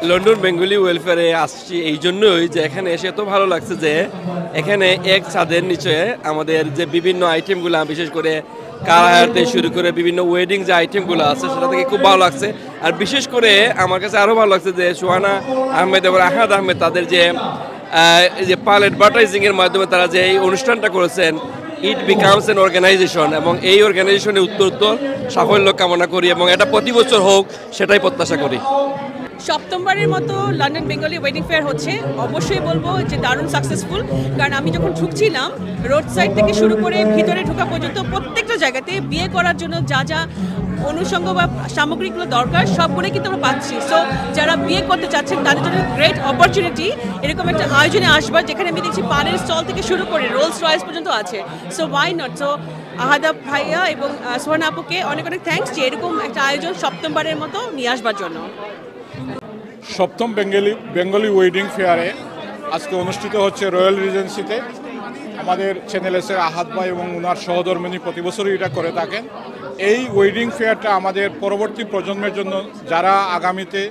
London Bengali ওয়েলফেয়ারে আসছি এই জন্যই যে এখানে এসে এত ভালো লাগছে যে এখানে এক ছাদের নিচে আমাদের যে বিভিন্ন আইটেমগুলো বিশেষ করে কারাহাতে শুরু করে বিভিন্ন ওয়েডিং যে আইটেমগুলো আছে সেটা থেকে খুব ভালো লাগছে। আর বিশেষ করে আমার কাছে আরও ভালো লাগছে যে সুহানা আহমেদ এবং আহাদ আহমেদ তাদের যে পাল অ্যাডভার্টাইজিংয়ের মাধ্যমে তারা যে এই অনুষ্ঠানটা করেছেন, ইট বিকামস এন অর্গানাইজেশন, এবং এই অর্গানাইজেশনের উত্তর সাফল্য কামনা করি এবং এটা প্রতি বছর হোক সেটাই প্রত্যাশা করি। সপ্তমবারের মতো লন্ডন বেঙ্গলি ওয়েডিং ফেয়ার হচ্ছে, অবশ্যই বলবো যে দারুণ সাকসেসফুল। কারণ আমি যখন ঢুকছিলাম রোড সাইড থেকে শুরু করে ভিতরে ঢোকা পর্যন্ত প্রত্যেকটা জায়গাতে বিয়ে করার জন্য যা যা অনুষঙ্গ বা সামগ্রীগুলো দরকার সবগুলো কিন্তু আমরা পাচ্ছি। সো যারা বিয়ে করতে চাচ্ছেন তাদের জন্য গ্রেট অপরচুনিটি এরকম একটা আয়োজনে আসবার, যেখানে আমি দেখছি পানের স্টল থেকে শুরু করে রোলস রয়েস পর্যন্ত আছে। So why not. So Ahada ভাইয়া এবং সোহানা আপুকে অনেক অনেক থ্যাঙ্কস যে এরকম একটা আয়োজন সপ্তমবারের মতো নিয়ে আসবার জন্য। সপ্তম বেঙ্গলি ওয়েডিং ফেয়ারে আজকে অনুষ্ঠিত হচ্ছে রয়্যাল রিজেন্সিতে। আমাদের চ্যানেলের আহাদ ভাই এবং ওনার সহধর্মিনী প্রতি বছরই এটা করে থাকেন। এই ওয়েডিং ফেয়ারটা আমাদের পরবর্তী প্রজন্মের জন্য, যারা আগামীতে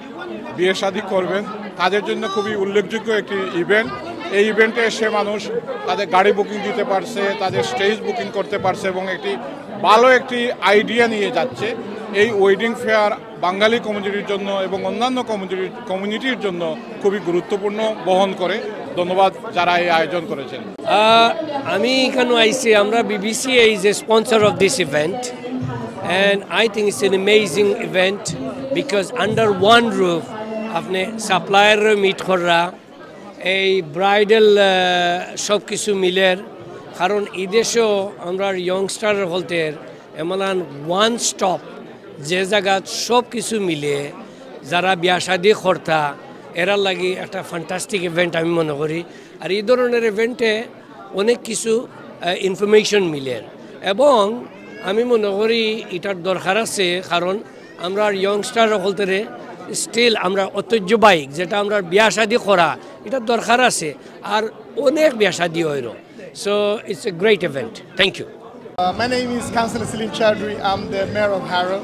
বিয়ে শাদী করবেন তাদের জন্য খুবই উল্লেখযোগ্য একটি ইভেন্ট। এই ইভেন্টে এসে মানুষ তাদের গাড়ি বুকিং দিতে পারছে, তাদের স্টেজ বুকিং করতে পারছে এবং একটি ভালো একটি আইডিয়া নিয়ে যাচ্ছে। এই ওয়েডিং ফেয়ার বাঙালি কমিউনিটির জন্য এবং অন্যান্য কমিউনিটির জন্য খুবই গুরুত্বপূর্ণ বহন করে। ধন্যবাদ যারা এই আয়োজন করেছেন। আমি এখানে আইসি, আমরা BBC is a sponsor of this event and I think it's an amazing event because under one roof আপনি সাপ্লায়ার মিট করা এই ব্রাইডাল সব কিছু মিলের, কারণ এই দেশেও আমরা ইয়ংস্টার বলতে এমন ওয়ান স্টপ যে জায়গা সব কিছু মিলে যারা বিয়া শাদী কর্তা এরার লাগি একটা ফ্যান্টাস্টিক ইভেন্ট আমি মনে করি। আর এই ধরনের ইভেন্টে অনেক কিছু ইনফরমেশন মিলে এবং আমি মনে করি এটার দরকার আছে, কারণ আমরা ইয়ংস্টার বলতে স্টিল আমরা ঐতিহ্যবাহী যেটা আমরা বিয়া শাদী করা এটার দরকার আছে, আর অনেক বিয়া শাদী হইল। So it's a great event. Thank you. My name is Councillor Salim Chowdhury. I'm the Mayor of Harrow,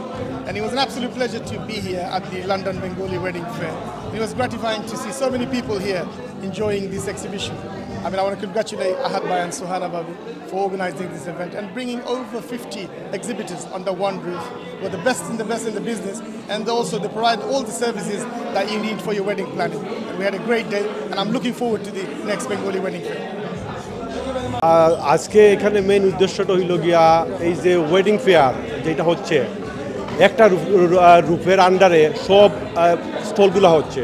and it was an absolute pleasure to be here at the London Bengali Wedding Fair. It was gratifying to see so many people here enjoying this exhibition. I mean, I want to congratulate Ahad Bhai and Suhana Babi for organising this event and bringing over 50 exhibitors under one roof. We're the best in the business, and also they provide all the services that you need for your wedding planning. And we had a great day, and I'm looking forward to the next Bengali Wedding Fair. আজকে এখানে main উদ্দেশ্যটা হইল গিয়া এই যে wedding fair যেটা হচ্ছে একটা রূপের আন্ডারে সব স্টলগুলো হচ্ছে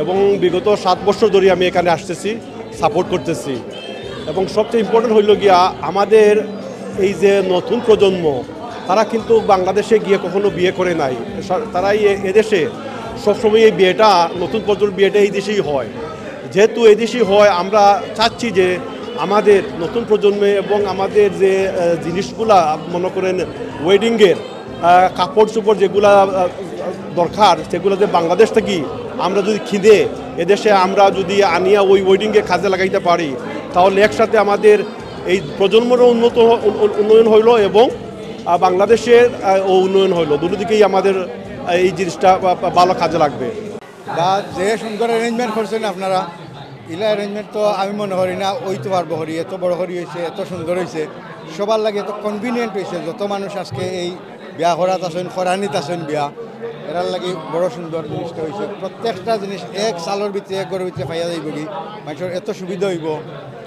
এবং বিগত 7 বছর ধরে আমি এখানে আসতেছি, সাপোর্ট করতেছি। এবং সবচেয়ে ইম্পর্টেন্ট হইল গিয়া আমাদের এই যে নতুন প্রজন্ম তারা কিন্তু বাংলাদেশে গিয়ে কখনো বিয়ে করে নাই, তারাই এদেশে সবসময় এই বিয়েটা নতুন প্রজন্মের বিয়েটা এই দেশেই হয়। যেহেতু এই দেশেই হয় আমরা চাচ্ছি যে আমাদের নতুন প্রজন্মে এবং আমাদের যে জিনিসগুলা মনে করেন ওয়েডিংয়ের কাপড় চোপড় যেগুলা দরকার সেগুলো যে বাংলাদেশ থেকে আমরা যদি কিনে এদেশে আমরা যদি আনিয়া ওই ওয়েডিংয়ে কাজে লাগাইতে পারি তাহলে একসাথে আমাদের এই প্রজন্মেরও উন্নয়ন হইল এবং বাংলাদেশের উন্নয়ন হইল। দুদিকেই আমাদের এই জিনিসটা ভালো কাজে লাগবে। বা যে সুন্দর অ্যারেঞ্জমেন্ট করছেন আপনারা, ইলা অ্যারেঞ্জমেন্ট তো আমি মনে করি না ওইতে পারবো করি, এত বড় করি হয়েছে, এত সুন্দর হয়েছে, সবার লাগে এত কনভিনিয়েন্ট হয়েছে। যত মানুষ আজকে এই বিয়া করাত আসেন, খরানিত আসেন বিয়া, এরার লাগে বড় সুন্দর জিনিসটা হয়েছে। প্রত্যেকটা জিনিস এক সালের ভিতরে এক ঘরের ভিতরে পাইয়া যাইব কি মানুষের এত সুবিধা হইব।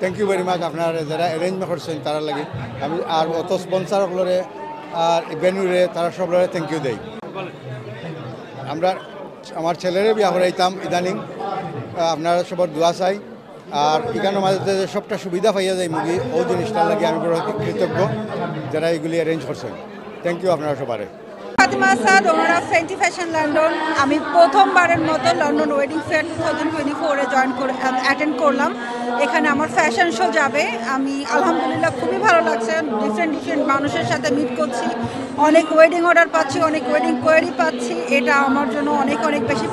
থ্যাংক ইউ ভেরি মাচ আপনারা যারা অ্যারেঞ্জমেন্ট করছেন তার লাগে। আমি আর অত স্পন্সারগুলোরে আর ভেন্যুরে তারা সবরে থ্যাংক ইউ দেই। আমরা আমার ছেলেরে বিয়া করাইতাম ইদানিং, আপনারা সবার দোয়া চাই। আর এখানে মাঝে সবটা সুবিধা পাইয়া যায় মুগি, ওই জিনিসটার লাগে আমি বড় কৃতজ্ঞ যারা এগুলি অ্যারেঞ্জ করছেন। থ্যাংক ইউ আপনারা সবারে। ফাতিমা আসাদ, ওনার অফ ফেন্টি ফ্যাশন লন্ডন। আমি প্রথমবারের মতো লন্ডন ওয়েডিং ফেয়ার 2024 অ্যাটেন্ড করলাম। এখানে আমার ফ্যাশন শো যাবে। আমি আলহামদুলিল্লাহ খুবই ভালো লাগছে, ডিফারেন্ট মানুষের সাথে মিট করছি, অনেক ওয়েডিং অর্ডার পাচ্ছি, অনেক ওয়েডিং কোয়ারি পাচ্ছি। এটা আমার জন্য অনেক বেশি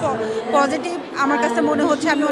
পজিটিভ আমার কাছে মনে হচ্ছে। আমি